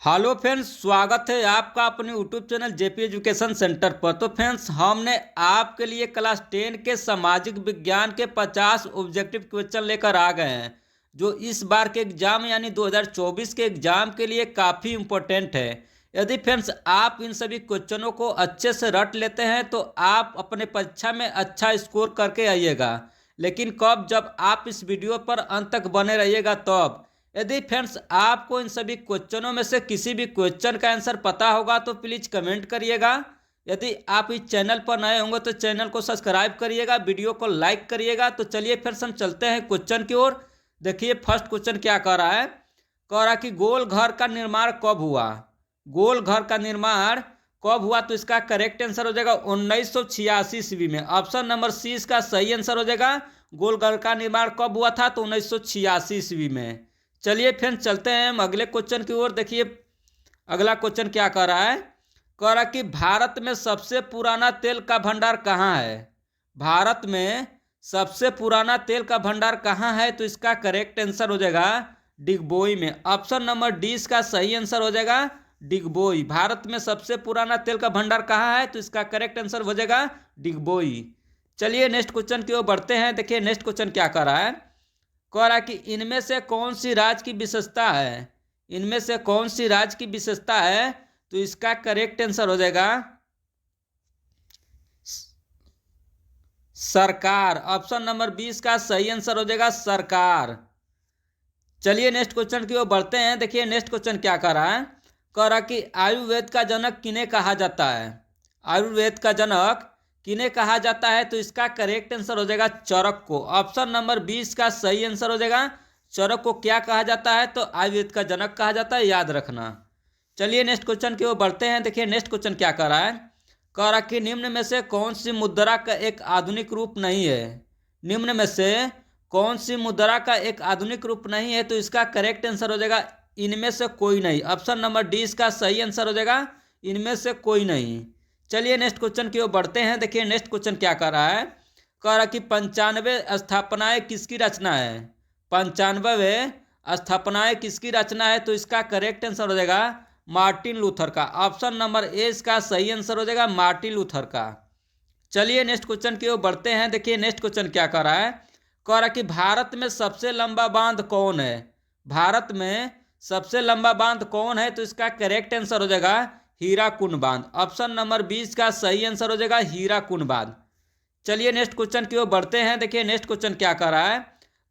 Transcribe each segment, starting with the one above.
Hello friends, स्वागत है आपका अपने YouTube channel JP education centre पर। तो फ्रेंड्स, हमने आपके लिए क्लास 10 के सामाजिक विज्ञान के 50 ऑब्जेक्टिव क्वेश्चन लेकर आ गए हैं, जो इस बार के एग्जाम यानी 2024 के एग्जाम के लिए काफ़ी इम्पोर्टेंट है। यदि फ्रेंड्स आप इन सभी क्वेश्चनों को अच्छे से रट लेते हैं तो आप अपने परीक्षा में अच्छा स्कोर करके आइएगा। लेकिन कब, जब आप इस वीडियो पर अंत तक बने रहिएगा तब। यदि फ्रेंड्स आपको इन सभी क्वेश्चनों में से किसी भी क्वेश्चन का आंसर पता होगा तो प्लीज़ कमेंट करिएगा। यदि आप इस चैनल पर नए होंगे तो चैनल को सब्सक्राइब करिएगा, वीडियो को लाइक करिएगा। तो चलिए फिर हम चलते हैं क्वेश्चन की ओर। देखिए फर्स्ट क्वेश्चन क्या कह रहा है। कह रहा है कि गोल घर का निर्माण कब हुआ। गोल घर का निर्माण कब हुआ, तो इसका करेक्ट आंसर हो जाएगा 1986 ईस्वी में। ऑप्शन नंबर सी इसका सही आंसर हो जाएगा। गोल घर का निर्माण कब हुआ था, तो 1986 ईस्वी में। चलिए फिर चलते हैं हम अगले क्वेश्चन की ओर। देखिए अगला क्वेश्चन क्या कह रहा है। कह रहा है कि भारत में सबसे पुराना तेल का भंडार कहाँ है। भारत में सबसे पुराना तेल का भंडार कहाँ है, तो इसका करेक्ट आंसर हो जाएगा डिगबोई में। ऑप्शन नंबर डी इसका सही आंसर हो जाएगा डिगबोई। भारत में सबसे पुराना तेल का भंडार कहाँ है, तो इसका करेक्ट आंसर हो जाएगा डिगबोई। चलिए नेक्स्ट क्वेश्चन की ओर बढ़ते हैं। देखिए नेक्स्ट क्वेश्चन क्या कह रहा है। कह रहा है कि इनमें से कौन सी राज्य की विशेषता है। इनमें से कौन सी राज्य की विशेषता है, तो इसका करेक्ट आंसर हो जाएगा सरकार। ऑप्शन नंबर 20 का सही आंसर हो जाएगा सरकार। चलिए नेक्स्ट क्वेश्चन की ओर बढ़ते हैं। देखिए नेक्स्ट क्वेश्चन क्या कह रहा है। कह रहा कि आयुर्वेद का जनक किन्हें कहा जाता है। आयुर्वेद का जनक किन्हें कहा जाता है, तो इसका करेक्ट आंसर हो जाएगा चरक को। ऑप्शन नंबर 20 का सही आंसर हो जाएगा। चरक को क्या कहा जाता है, तो आयुर्वेद का जनक कहा जाता है, याद रखना। चलिए नेक्स्ट क्वेश्चन की ओर बढ़ते हैं। देखिए नेक्स्ट क्वेश्चन क्या कह रहा है। कह रहा कि निम्न में से कौन सी मुद्रा का एक आधुनिक रूप नहीं है। निम्न में से कौन सी मुद्रा का एक आधुनिक रूप नहीं है, तो इसका करेक्ट आंसर हो जाएगा इनमें से कोई नहीं। ऑप्शन नंबर डी इसका सही आंसर हो जाएगा इनमें से कोई नहीं। चलिए नेक्स्ट क्वेश्चन की ओर बढ़ते हैं। देखिए नेक्स्ट क्वेश्चन क्या कह रहा है। कह रहा कि 95 स्थापनाएं किसकी रचना है। 95 स्थापनाएं किसकी रचना है, तो इसका करेक्ट आंसर हो जाएगा मार्टिन लूथर का। ऑप्शन नंबर ए इसका सही आंसर हो जाएगा मार्टिन लूथर का। चलिए नेक्स्ट क्वेश्चन की ओर बढ़ते हैं। देखिए नेक्स्ट क्वेश्चन क्या कह रहा है। कह रहा कि भारत में सबसे लंबा बांध कौन है। भारत में सबसे लंबा बांध कौन है, तो इसका करेक्ट आंसर हो जाएगा हीराकुंड बांध। ऑप्शन नंबर 20 का सही आंसर हो जाएगा हीराकुंड बांध। चलिए नेक्स्ट क्वेश्चन की ओर बढ़ते हैं। देखिए नेक्स्ट क्वेश्चन क्या कह रहा है।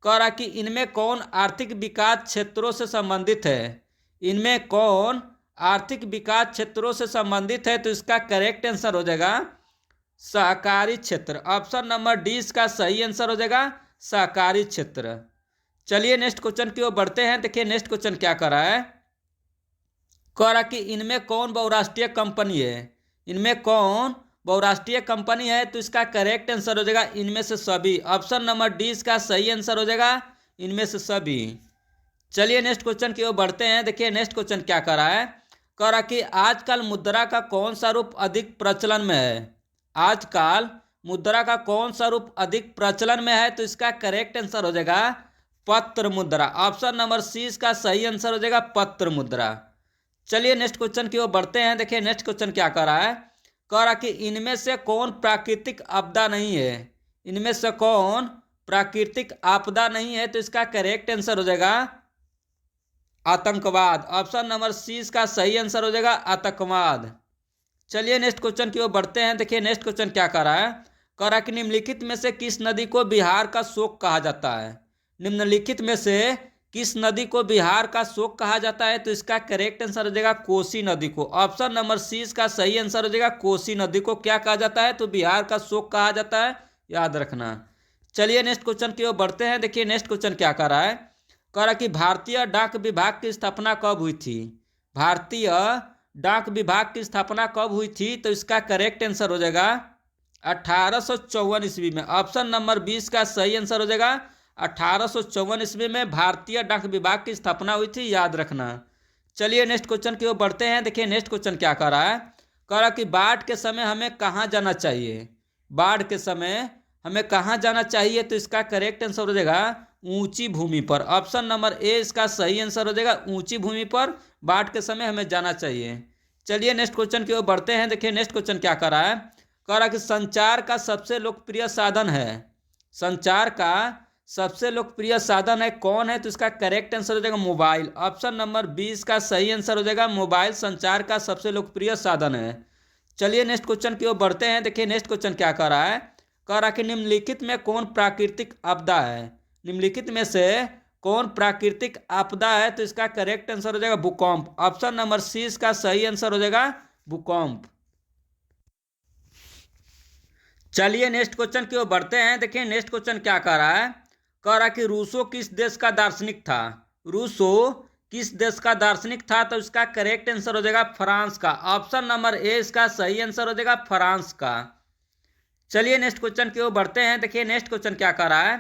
कह रहा कि इनमें कौन आर्थिक विकास क्षेत्रों से संबंधित है। इनमें कौन आर्थिक विकास क्षेत्रों से संबंधित है, तो इसका करेक्ट आंसर हो जाएगा सहकारी क्षेत्र। ऑप्शन नंबर डी इसका सही आंसर हो जाएगा सहकारी क्षेत्र। चलिए नेक्स्ट क्वेश्चन की ओर बढ़ते हैं। देखिए नेक्स्ट क्वेश्चन क्या कर रहा है। कह रहा कि इनमें कौन बहुराष्ट्रीय कंपनी है। इनमें कौन बहुराष्ट्रीय कंपनी है, तो इसका करेक्ट आंसर हो जाएगा इनमें से सभी। ऑप्शन नंबर डी इसका सही आंसर हो जाएगा इनमें से सभी। चलिए नेक्स्ट क्वेश्चन की ओर बढ़ते हैं। देखिए नेक्स्ट क्वेश्चन क्या कर रहा है। कह रहा कि आजकल मुद्रा का कौन सा रूप अधिक प्रचलन में है। आजकल मुद्रा का कौन सा रूप अधिक प्रचलन में है, तो इसका करेक्ट आंसर हो जाएगा पत्र मुद्रा। ऑप्शन नंबर सी इसका सही आंसर हो जाएगा पत्र मुद्रा। चलिए नेक्स्ट क्वेश्चन की ओर बढ़ते हैं। देखिए नेक्स्ट क्वेश्चन क्या कह रहा है। कह रहा कि इनमें से कौन प्राकृतिक आपदा नहीं है। इनमें से कौन प्राकृतिक आपदा नहीं है, तो इसका करेक्ट आंसर हो जाएगा आतंकवाद। ऑप्शन नंबर सी इसका सही आंसर हो जाएगा आतंकवाद। चलिए नेक्स्ट क्वेश्चन की ओर बढ़ते हैं। देखिए नेक्स्ट क्वेश्चन क्या कह रहा है। कह रहा कि निम्नलिखित में से किस नदी को बिहार का शोक कहा जाता है। निम्नलिखित में से किस नदी को बिहार का शोक कहा जाता है, तो इसका करेक्ट आंसर हो जाएगा कोसी नदी को। ऑप्शन नंबर सी इसका सही आंसर हो जाएगा कोसी नदी को क्या कहा जाता है, तो बिहार का शोक कहा जाता है, याद रखना। चलिए नेक्स्ट क्वेश्चन की ओर बढ़ते हैं। देखिए नेक्स्ट क्वेश्चन क्या कह रहा है। कह रहा कि भारतीय डाक विभाग की स्थापना कब हुई थी। भारतीय डाक विभाग की स्थापना कब हुई थी, तो इसका करेक्ट आंसर हो जाएगा 1854 ईस्वी में। ऑप्शन नंबर 20 का सही आंसर हो जाएगा 1854 ईस्वी में भारतीय डाक विभाग की स्थापना हुई थी, याद रखना। चलिए नेक्स्ट क्वेश्चन की ओर बढ़ते हैं। देखिए नेक्स्ट क्वेश्चन क्या कह रहा है। कह रहा कि बाढ़ के समय हमें कहाँ जाना चाहिए। बाढ़ के समय हमें कहाँ जाना चाहिए, तो इसका करेक्ट आंसर हो जाएगा ऊंची भूमि पर। ऑप्शन नंबर ए इसका सही आंसर हो जाएगा, ऊंची भूमि पर बाढ़ के समय हमें जाना चाहिए। चलिए नेक्स्ट क्वेश्चन की ओर बढ़ते हैं। देखिए नेक्स्ट क्वेश्चन क्या कर रहा है, कह रहा कि संचार का सबसे लोकप्रिय साधन है, संचार का सबसे लोकप्रिय साधन है कौन है, तो इसका करेक्ट आंसर हो जाएगा मोबाइल। ऑप्शन नंबर 20 का सही आंसर हो जाएगा मोबाइल संचार का सबसे लोकप्रिय साधन है। चलिए नेक्स्ट क्वेश्चन की ओर बढ़ते हैं। देखिए नेक्स्ट क्वेश्चन क्या कर रहा है, कह रहा कि निम्नलिखित में कौन प्राकृतिक आपदा है, निम्नलिखित में से कौन प्राकृतिक आपदा है, तो इसका करेक्ट आंसर हो जाएगा भूकंप। ऑप्शन नंबर सी इसका सही आंसर हो जाएगा भूकंप। चलिए नेक्स्ट क्वेश्चन की ओर बढ़ते हैं। देखिए नेक्स्ट क्वेश्चन क्या कह रहा है, कह रहा कि रूसो किस देश का दार्शनिक था, रूसो किस देश का दार्शनिक था, तो इसका करेक्ट आंसर हो जाएगा फ्रांस का। ऑप्शन नंबर ए इसका सही आंसर हो जाएगा फ्रांस का। चलिए नेक्स्ट क्वेश्चन की ओर बढ़ते हैं। देखिए नेक्स्ट क्वेश्चन क्या कह रहा है,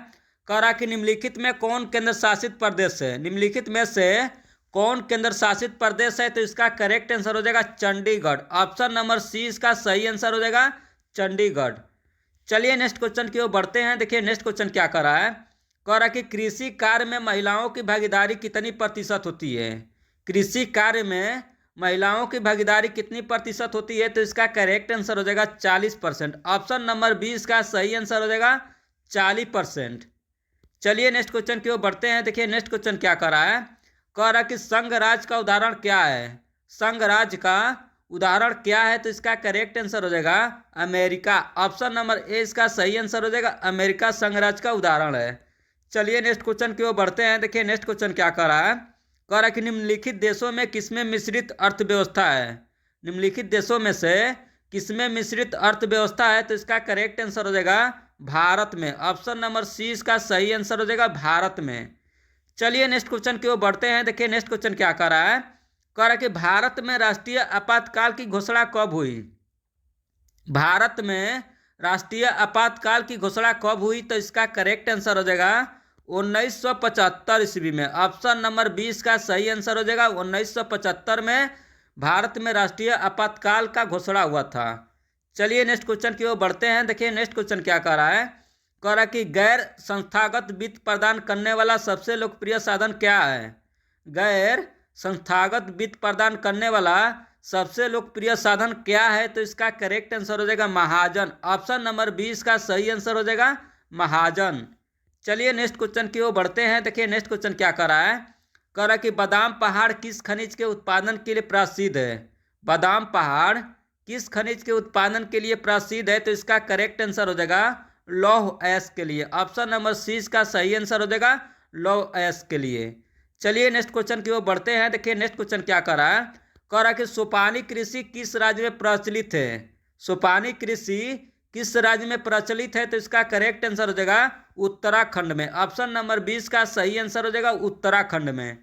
कह रहा कि निम्नलिखित में कौन केंद्र शासित प्रदेश है, निम्नलिखित में से कौन केंद्र शासित प्रदेश है, तो इसका करेक्ट आंसर हो जाएगा चंडीगढ़। ऑप्शन नंबर सी इसका सही आंसर हो जाएगा चंडीगढ़। चलिए नेक्स्ट क्वेश्चन की ओर बढ़ते हैं। देखिए नेक्स्ट क्वेश्चन क्या कर रहा है, कह रहा कि कृषि कार्य में महिलाओं की भागीदारी कितनी प्रतिशत होती है, कृषि कार्य में महिलाओं की भागीदारी कितनी प्रतिशत होती है, तो इसका करेक्ट आंसर हो जाएगा 40%। ऑप्शन नंबर 20 का सही आंसर हो जाएगा 40%। चलिए नेक्स्ट क्वेश्चन की ओर बढ़ते हैं। देखिए नेक्स्ट क्वेश्चन क्या कर रहा है, कह रहा कि संघ राज्य का उदाहरण क्या है, संघ राज्य का उदाहरण क्या है, तो इसका करेक्ट आंसर हो जाएगा अमेरिका। ऑप्शन नंबर ए इसका सही आंसर हो जाएगा अमेरिका संघ राज्य का उदाहरण है। चलिए नेक्स्ट क्वेश्चन की ओर बढ़ते हैं। देखिए नेक्स्ट क्वेश्चन क्या कर रहा है, कह रहा है कि निम्नलिखित देशों में किसमें मिश्रित अर्थव्यवस्था है, निम्नलिखित देशों में से किसमें मिश्रित अर्थव्यवस्था है, तो इसका करेक्ट आंसर हो जाएगा भारत में। ऑप्शन नंबर सी इसका सही आंसर हो जाएगा भारत में। चलिए नेक्स्ट क्वेश्चन की ओर बढ़ते हैं। देखिए नेक्स्ट क्वेश्चन क्या कर रहा है, कह रहा है कि भारत में राष्ट्रीय आपातकाल की घोषणा कब हुई, भारत में राष्ट्रीय आपातकाल की घोषणा कब हुई, तो इसका करेक्ट आंसर हो जाएगा 1975 ईस्वी में। ऑप्शन नंबर 20 का सही आंसर हो जाएगा 1975 में भारत में राष्ट्रीय आपातकाल का घोषणा हुआ था। चलिए नेक्स्ट क्वेश्चन की ओर बढ़ते हैं। देखिए नेक्स्ट क्वेश्चन क्या कह रहा है, कह रहा कि गैर संस्थागत वित्त प्रदान करने वाला सबसे लोकप्रिय साधन क्या है, गैर संस्थागत वित्त प्रदान करने वाला सबसे लोकप्रिय साधन क्या है, तो इसका करेक्ट आंसर हो जाएगा महाजन। ऑप्शन नंबर 20 का सही आंसर हो जाएगा महाजन। चलिए नेक्स्ट क्वेश्चन की ओर बढ़ते हैं। देखिए नेक्स्ट क्वेश्चन क्या कर रहा है, कह रहा कि बादाम पहाड़ किस खनिज के उत्पादन के लिए प्रसिद्ध है, बादाम पहाड़ किस खनिज के उत्पादन के लिए प्रसिद्ध है, तो इसका करेक्ट आंसर हो जाएगा लौह अयस्क के लिए। ऑप्शन नंबर सी का सही आंसर हो जाएगा लौह अयस्क के लिए। चलिए नेक्स्ट क्वेश्चन की ओर बढ़ते हैं। देखिए नेक्स्ट क्वेश्चन क्या कर रहा है, कह रहा है कि सोपानी कृषि किस राज्य में प्रचलित है, सोपानी कृषि किस राज्य में प्रचलित है, तो इसका करेक्ट आंसर हो जाएगा उत्तराखंड में। ऑप्शन नंबर 20 का सही आंसर हो जाएगा उत्तराखंड में।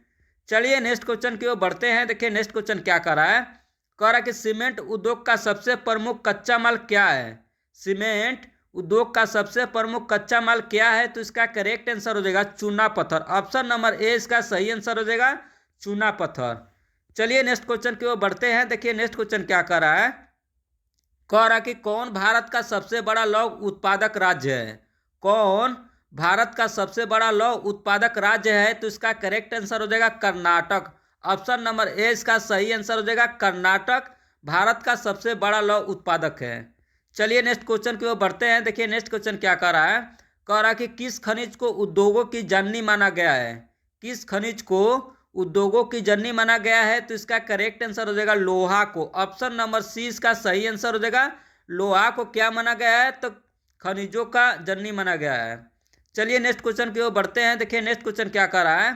चलिए नेक्स्ट क्वेश्चन की ओर बढ़ते हैं। देखिए नेक्स्ट क्वेश्चन क्या कर रहा है, कह रहा है कि सीमेंट उद्योग का सबसे प्रमुख कच्चा माल क्या है, सीमेंट उद्योग का सबसे प्रमुख कच्चा माल क्या है, तो इसका करेक्ट आंसर हो जाएगा चूना पत्थर। ऑप्शन नंबर ए इसका सही आंसर हो जाएगा चूना पत्थर। चलिए नेक्स्ट क्वेश्चन की ओर बढ़ते हैं। देखिए नेक्स्ट क्वेश्चन क्या कर रहा है, कह रहा कि कौन भारत का सबसे बड़ा लौह उत्पादक राज्य है, कौन भारत का सबसे बड़ा लौह उत्पादक राज्य है, तो इसका करेक्ट आंसर हो जाएगा कर्नाटक। ऑप्शन नंबर ए इसका सही आंसर हो जाएगा कर्नाटक भारत का सबसे बड़ा लौह उत्पादक है। चलिए नेक्स्ट क्वेश्चन की ओर बढ़ते हैं। देखिए नेक्स्ट क्वेश्चन क्या कर रहा है, कह रहा कि किस खनिज को उद्योगों की जननी माना गया है, किस खनिज को उद्योगों की जननी माना गया है, तो इसका करेक्ट आंसर हो जाएगा लोहा को। ऑप्शन नंबर सी इसका सही आंसर हो जाएगा लोहा को क्या माना गया है, तो खनिजों का जननी माना गया है। चलिए नेक्स्ट क्वेश्चन की ओर बढ़ते हैं। देखिए नेक्स्ट क्वेश्चन क्या कर रहा है,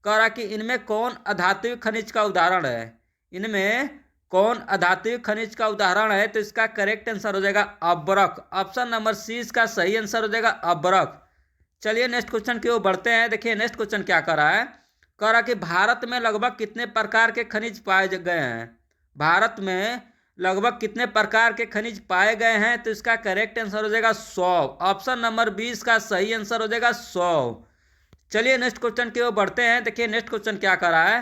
कह रहा कि इनमें कौन अधात्विक खनिज का उदाहरण है, इनमें कौन अधात्विक खनिज का उदाहरण है, तो इसका करेक्ट आंसर हो जाएगा अब्रक। ऑप्शन नंबर सी इसका सही आंसर हो जाएगा अब्रक। चलिए नेक्स्ट क्वेश्चन की ओर बढ़ते हैं। देखिए नेक्स्ट क्वेश्चन क्या कर रहा है, कह रहा कि भारत में लगभग कितने प्रकार के खनिज पाए गए हैं, भारत में लगभग कितने प्रकार के खनिज पाए गए हैं, तो इसका करेक्ट आंसर हो जाएगा 100। ऑप्शन नंबर 20 का सही आंसर हो जाएगा 100। चलिए नेक्स्ट क्वेश्चन की ओर बढ़ते हैं। देखिए नेक्स्ट क्वेश्चन क्या कर रहा है,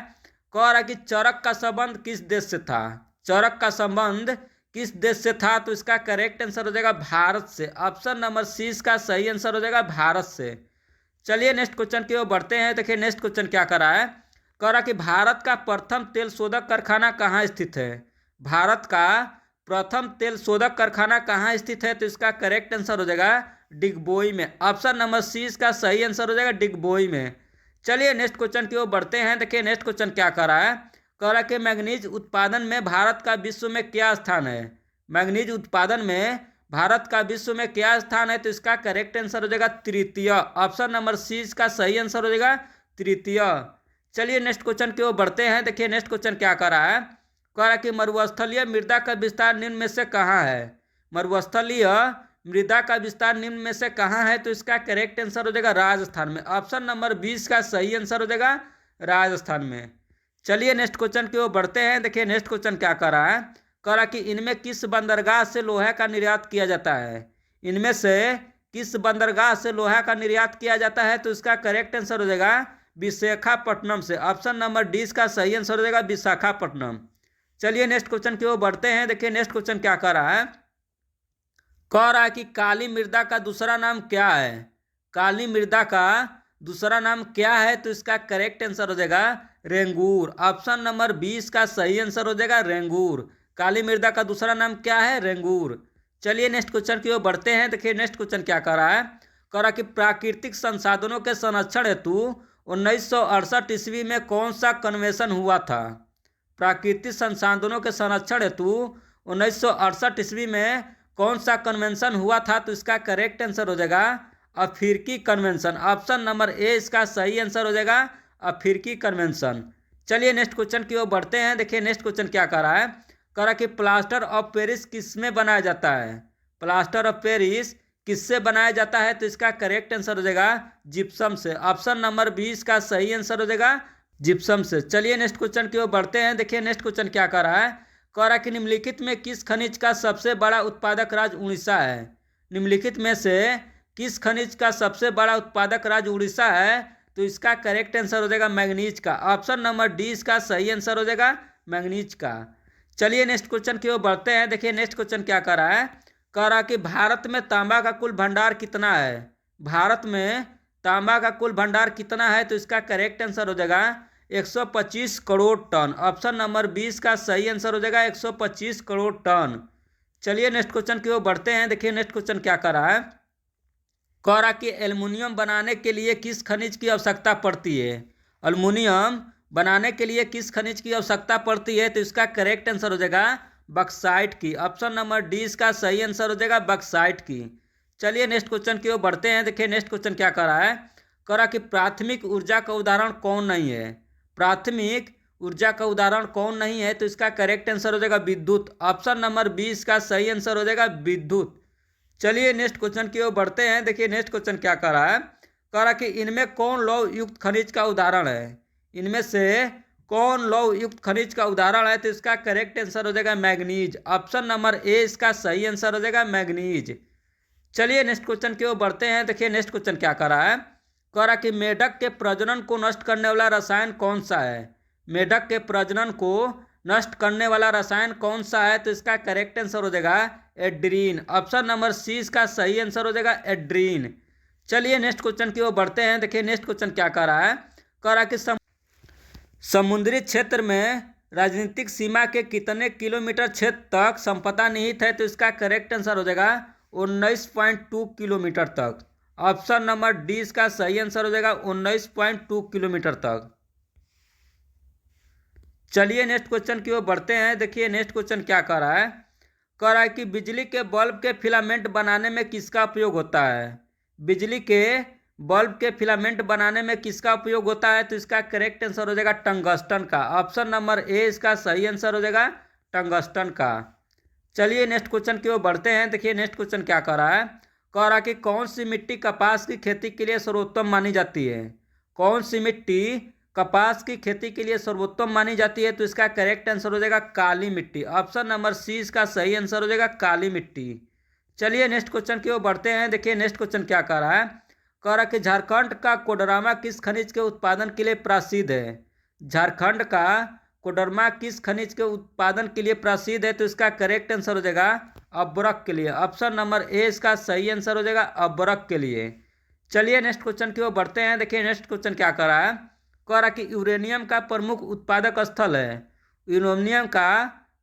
कह रहा कि चरक का संबंध किस देश से था, चरक का संबंध किस देश से था, तो इसका करेक्ट आंसर हो जाएगा भारत से। ऑप्शन नंबर सी का सही आंसर हो जाएगा भारत से। चलिए नेक्स्ट क्वेश्चन की ओर बढ़ते हैं। देखिए नेक्स्ट क्वेश्चन क्या कर रहा है, कह रहा कि भारत का प्रथम तेल शोधक कारखाना कहाँ स्थित है। भारत का प्रथम तेल शोधक कारखाना कहाँ स्थित है, तो इसका करेक्ट आंसर हो जाएगा डिगबोई में। ऑप्शन नंबर सी इसका सही आंसर हो जाएगा डिगबोई में। चलिए नेक्स्ट क्वेश्चन की ओर बढ़ते हैं। देखिए नेक्स्ट क्वेश्चन क्या कर रहा है, कह रहा कि मैग्नीज उत्पादन में भारत का विश्व में क्या स्थान है। मैग्नीज उत्पादन में भारत का विश्व में क्या स्थान है, तो इसका करेक्ट आंसर हो जाएगा तृतीय। ऑप्शन नंबर सी इसका सही आंसर हो जाएगा तृतीय। चलिए नेक्स्ट क्वेश्चन की ओर बढ़ते हैं। देखिए नेक्स्ट क्वेश्चन क्या कर रहा है, कह रहा कि मरुस्थलीय मृदा का विस्तार निम्न में से कहाँ है। मरुस्थलीय मृदा का विस्तार निम्न में से कहाँ है, तो इसका करेक्ट आंसर हो जाएगा राजस्थान में। ऑप्शन नंबर 20 का सही आंसर हो जाएगा राजस्थान में। चलिए नेक्स्ट क्वेश्चन की ओर बढ़ते हैं। देखिए नेक्स्ट क्वेश्चन क्या कर रहा है, कह रहा कि इनमें किस बंदरगाह से लोहा का निर्यात किया जाता है। इनमें से किस बंदरगाह से लोहा का निर्यात किया जाता है, तो इसका करेक्ट आंसर हो जाएगा विशाखापट्टनम से। ऑप्शन नंबर डी इसका सही आंसर हो जाएगा विशाखापट्टनम। चलिए नेक्स्ट क्वेश्चन की ओर बढ़ते हैं। देखिए नेक्स्ट क्वेश्चन क्या कर रहा है, कह रहा है कि काली मृदा का दूसरा नाम क्या है। काली मृदा का दूसरा नाम क्या है, तो इसका करेक्ट आंसर हो जाएगा रेंगूर। ऑप्शन नंबर 20 का सही आंसर हो जाएगा रेंगूर। काली मृदा का दूसरा नाम क्या है, रेंगूर। चलिए नेक्स्ट क्वेश्चन की ओर बढ़ते हैं। देखिए नेक्स्ट क्वेश्चन क्या कर रहा है, कह रहा कि प्राकृतिक संसाधनों के संरक्षण हेतु 1968 ईस्वी में कौन सा कन्वेंशन हुआ था। प्राकृतिक संसाधनों के संरक्षण हेतु 1968 ईस्वी में कौन सा कन्वेंशन हुआ था, तो इसका करेक्ट आंसर हो जाएगा अफ्रीकी कन्वेंशन। ऑप्शन नंबर ए इसका सही आंसर हो जाएगा अफ्रीकी कन्वेंशन। चलिए नेक्स्ट क्वेश्चन की ओर बढ़ते हैं। देखिए नेक्स्ट क्वेश्चन क्या कर रहा है, कह रहा कि प्लास्टर ऑफ पेरिस किसमें बनाया जाता है। प्लास्टर ऑफ पेरिस किससे बनाया जाता है, तो इसका करेक्ट आंसर हो जाएगा जिप्सम से। ऑप्शन नंबर 20 का सही आंसर हो जाएगा जिप्सम से। चलिए नेक्स्ट क्वेश्चन की ओर बढ़ते हैं। देखिए नेक्स्ट क्वेश्चन क्या कर रहा है, कह रहा कि निम्नलिखित में किस खनिज का सबसे बड़ा उत्पादक राज्य उड़ीसा है। निम्नलिखित में से किस खनिज का सबसे बड़ा उत्पादक राज्य उड़ीसा है, तो इसका करेक्ट आंसर हो जाएगा मैग्नीज का। ऑप्शन नंबर डी इसका सही आंसर हो जाएगा मैग्नीज का। चलिए नेक्स्ट क्वेश्चन की ओर बढ़ते हैं। देखिए नेक्स्ट क्वेश्चन क्या कर रहा है, कह रहा कि भारत में तांबा का कुल भंडार कितना है। भारत में तांबा का कुल भंडार कितना है, तो इसका करेक्ट आंसर हो जाएगा 125 करोड़ टन। ऑप्शन नंबर 20 का सही आंसर हो जाएगा 125 करोड़ टन। चलिए नेक्स्ट क्वेश्चन की ओर बढ़ते हैं। देखिए नेक्स्ट क्वेश्चन क्या कर रहा है, कह रहा कि एल्युमिनियम बनाने के लिए किस खनिज की आवश्यकता पड़ती है। एल्युमिनियम बनाने के लिए किस खनिज की आवश्यकता पड़ती है, तो इसका करेक्ट आंसर हो जाएगा बक्साइट की। ऑप्शन नंबर डी इसका सही आंसर हो जाएगा बक्साइट की। चलिए नेक्स्ट क्वेश्चन की ओर बढ़ते हैं। देखिए नेक्स्ट क्वेश्चन क्या कर रहा है, कह रहा कि प्राथमिक ऊर्जा का उदाहरण कौन नहीं है। प्राथमिक ऊर्जा का उदाहरण कौन नहीं है, तो इसका करेक्ट आंसर हो जाएगा विद्युत। ऑप्शन नंबर 20 का सही आंसर हो जाएगा विद्युत। चलिए नेक्स्ट क्वेश्चन की ओर बढ़ते हैं। देखिए नेक्स्ट क्वेश्चन क्या कर रहा है, कह रहा कि इनमें कौन लौह युक्त खनिज का उदाहरण है। इनमें से कौन लौह युक्त खनिज का उदाहरण है, तो इसका करेक्ट आंसर हो जाएगा मैग्नीज। ऑप्शन नंबर ए इसका सही आंसर हो जाएगा मैग्नीज। चलिए नेक्स्ट क्वेश्चन की ओर बढ़ते हैं। देखिए नेक्स्ट क्वेश्चन क्या कर रहा है, कह रहा कि मेढक के प्रजनन को नष्ट करने वाला रसायन कौन सा है। मेढक के प्रजनन को नष्ट करने वाला रसायन कौन सा है, तो इसका करेक्ट आंसर हो जाएगा एड्रीन। ऑप्शन नंबर सी इसका सही आंसर हो जाएगा एड्रीन। चलिए नेक्स्ट क्वेश्चन की ओर बढ़ते हैं। देखिए नेक्स्ट क्वेश्चन क्या कर रहा है, कह रहा कि समुद्री क्षेत्र में राजनीतिक सीमा के कितने किलोमीटर क्षेत्र तक संपदा निहित है, तो इसका करेक्ट आंसर हो जाएगा 19.2 किलोमीटर तक। ऑप्शन नंबर डी इसका सही आंसर हो जाएगा 19.2 किलोमीटर तक। चलिए नेक्स्ट क्वेश्चन की ओर बढ़ते हैं। देखिए नेक्स्ट क्वेश्चन क्या कर रहा है, कह रहा है कि बिजली के बल्ब के फिलामेंट बनाने में किसका उपयोग होता है। बिजली के बल्ब के फिलामेंट बनाने में किसका उपयोग होता है, तो इसका करेक्ट आंसर हो जाएगा टंगस्टन का। ऑप्शन नंबर ए इसका सही आंसर हो जाएगा टंगस्टन का। चलिए नेक्स्ट क्वेश्चन की ओर बढ़ते हैं। देखिए नेक्स्ट क्वेश्चन क्या कर रहा है, कह रहा कि कौन सी मिट्टी कपास की खेती के लिए सर्वोत्तम मानी जाती है। कौन सी मिट्टी कपास की खेती के लिए सर्वोत्तम मानी जाती है, तो इसका करेक्ट आंसर हो जाएगा काली मिट्टी। ऑप्शन नंबर सी इसका सही आंसर हो जाएगा काली मिट्टी। चलिए नेक्स्ट क्वेश्चन की ओर बढ़ते हैं। देखिए नेक्स्ट क्वेश्चन क्या कर रहा है, कह रहा कि झारखंड का कोडरमा किस खनिज के उत्पादन के लिए प्रसिद्ध है। झारखंड का कोडरमा किस खनिज के उत्पादन के लिए प्रसिद्ध है, तो इसका करेक्ट आंसर हो जाएगा अब्रक के लिए। ऑप्शन नंबर ए इसका सही आंसर हो जाएगा अब्रक के लिए। चलिए नेक्स्ट क्वेश्चन की ओर बढ़ते हैं। देखिए नेक्स्ट क्वेश्चन क्या कर रहा है, कह रहा कि यूरेनियम का प्रमुख उत्पादक स्थल है, यूरेनियम का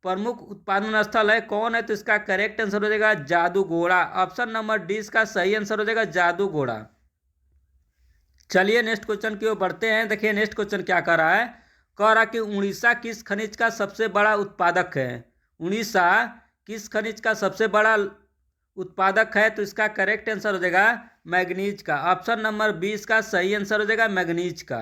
प्रमुख उत्पादन स्थल है कौन है? तो इसका करेक्ट आंसर हो जाएगा जादूगोड़ा। ऑप्शन नंबर डी इसका सही आंसर हो जाएगा जादूगोड़ा। चलिए नेक्स्ट क्वेश्चन की ओर बढ़ते हैं। देखिए नेक्स्ट क्वेश्चन क्या कर रहा है, कह रहा कि उड़ीसा किस खनिज का सबसे बड़ा उत्पादक है? उड़ीसा किस खनिज का सबसे बड़ा उत्पादक है? तो इसका करेक्ट आंसर हो जाएगा मैग्नीज का। ऑप्शन नंबर 20 का सही आंसर हो जाएगा मैग्नीज का।